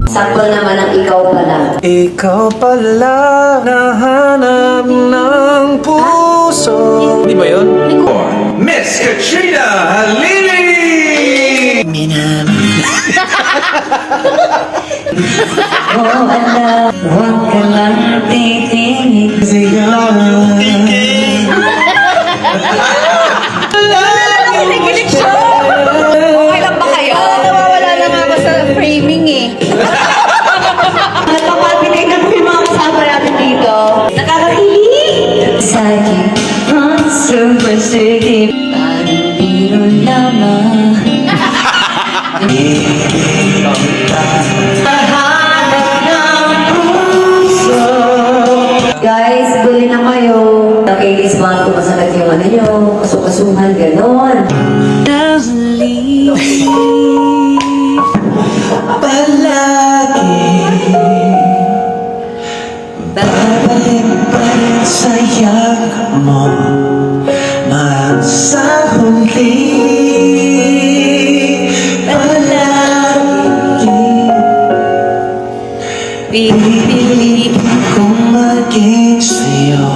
Sakto naman ang ikaw pala. Ikaw pala nahanap ng puso. Di ba yun? Miss Katrina Halili! Huwag ka lang titingin. Okay lang ba kayo? Nawawala na nga ako sa framing eh. Nagpapabigay na po yung mga kasama natin dito. Nakakakilig! Sakit ang sumasigip. Parang biro lamang. Guys, buli na kayo. Nakilis mga tumasagat yung ano nyo. Kasukasuhan, ganon. Palagi babalik pa rin sa yakap mo, mahal sa huli. Palagi pipiliin kong maging sa'yo.